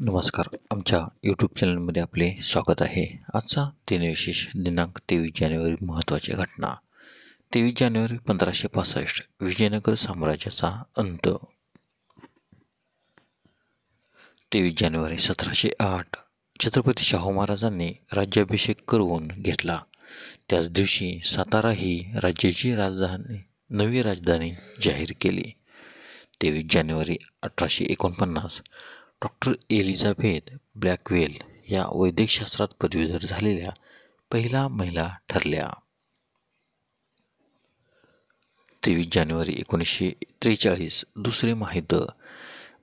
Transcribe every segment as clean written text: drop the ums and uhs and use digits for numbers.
नमस्कार. आमच्या यूट्यूब चॅनलमध्ये आपले स्वागत आहे. आजचा दिनविशेष दिनांक 23 जानेवारी. महत्त्वाची घटना. 23 जानेवारी 1565 विजयनगर साम्राज्याचा अंत. 23 जानेवारी 1708 छत्रपती शाहू महाराजांनी राज्याभिषेक करून घेतला. त्याच दिवशी सातारा ही राज्याची नवी राजधानी जाहीर केली. 23 जानेवारी 1849 डॉक्टर एलिझाबेथ ब्लॅकवेल या वैद्यकशास्त्रात पदवीधर झालेल्या पहिल्या महिला ठरल्या. 23 जानेवारी 1943 दुसरे महायुद्ध.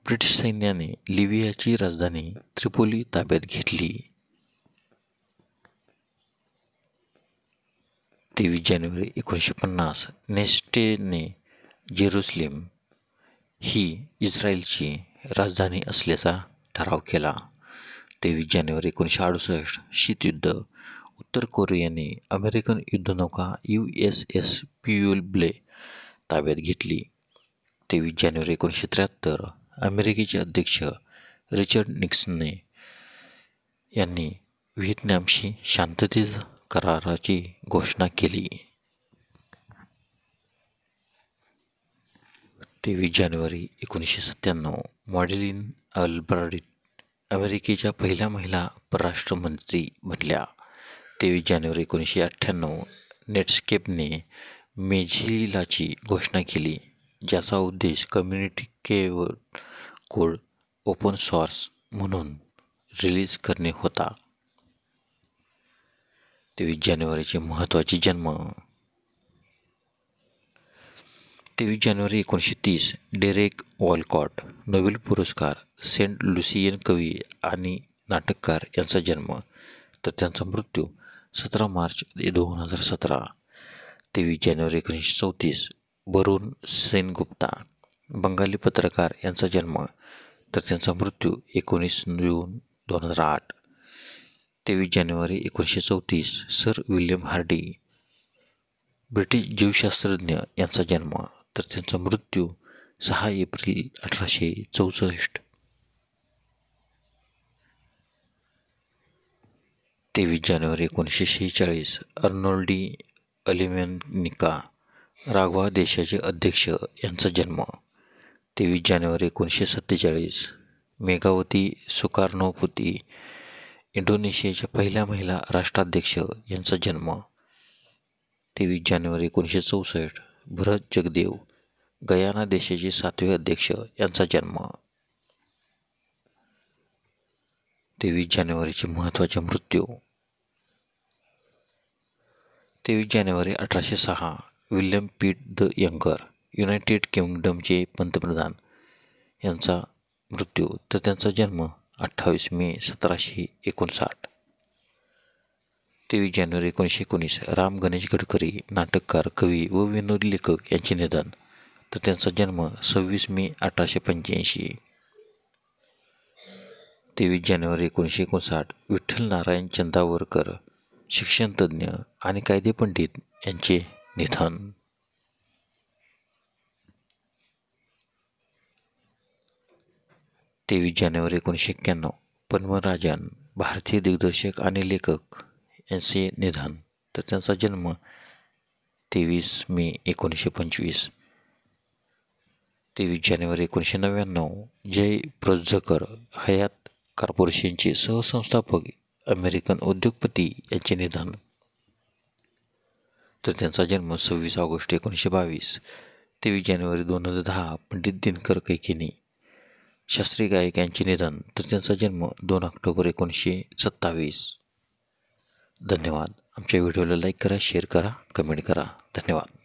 ब्रिटिश सैन्याने लिबियाची राजधानी त्रिपोली ताब्यात घेतली. 23 जानेवारी 1950 नेस्टेने जेरुसलेम ही इस्रायलची राजधानी असल्याचा ठराव केला. 23 जानेवारी 1968 शीतयुद्ध. उत्तर कोरियाने अमेरिकन युद्धनौका USS प्युबले ताब्यात घेतली. 23 जानेवारी 1973 अमेरिकेचे अध्यक्ष रिचर्ड निक्सन यांनी व्हिएतनामशी शांततेच्या कराराची घोषणा केली. 23 जानेवारी 1997 मॅडेलिन अल्ब्राइट अमेरिकेच्या पहिल्या महिला परराष्ट्र मंत्री बनल्या. 23 जानेवारी 1998 नेटस्केपने मोझिलाची घोषणा केली, ज्याचा उद्देश कम्युनिटी कोड ओपन सोर्स म्हणून रिलीज करणे होता. 23 जानेवारीचे महत्त्वाचे जन्म. 23 जानेवारी 1930 डेरेक वॉलकॉट नोबेल पुरस्कार. सेंट लुसियन कवी आणि नाटककार यांचा जन्म तर त्यांचा मृत्यू 17 मार्च 2017. 23 जानेवारी 1934 वरुण सेनगुप्ता बंगाली पत्रकार यांचा जन्म तर त्यांचा मृत्यू 19 जून 2008. 23 जानेवारी 1934 सर विल्यम हार्डी ब्रिटिश जीवशास्त्रज्ञ यांचा जन्म तर त्यांचा मृत्यू 6 एप्रिल 1864. 23 जानेवारी 1946 अर्नोल्डी अलेमेन्निका रागवा देशाचे अध्यक्ष यांचा जन्म. 23 जानेवारी 1947 मेघावती सुकार्णोपुती इंडोनेशियाच्या पहिल्या महिला राष्ट्राध्यक्ष यांचा जन्म. 23 जानेवारी 1964 भरत जगदेव गयाना देशाचे 7वे अध्यक्ष यांचा जन्म. 23 जानेवारीचे महत्त्वाचे मृत्यू. 23 जानेवारी 1806 विल्यम पीट द यंगर युनायटेड किंगडमचे पंतप्रधान यांचा मृत्यू तर त्यांचा जन्म 28 मे 1759. 23 जानेवारी 1919 राम गणेश गडकरी नाटककार, कवी व विनोदी लेखक यांचे निधन तर त्यांचा जन्म 26 मे 1885. 23 जानेवारी 1959 विठ्ठल नारायण चंदावरकर शिक्षणतज्ज्ञ आणि कायदेपंडित यांचे निधन. 23 जानेवारी 1991 पद्मराजन भारतीय दिग्दर्शक आणि लेखक यांचे निधन तर त्यांचा जन्म 23 मे 1925. 23 जानेवारी 1999 जय प्रोज्झकर हयात कॉर्पोरेशनचे सहसंस्थापक अमेरिकन उद्योगपती यांचे निधन तर त्यांचा जन्म 26 ऑगस्ट 1922. 23 जानेवारी 2010 पंडित दिनकर कैकेनी शास्त्रीय गायक यांचे निधन तर त्यांचा जन्म 2 ऑक्टोबर 1927. धन्यवाद. आमच्या व्हिडिओला लाईक करा, शेअर करा, कमेंट करा. धन्यवाद.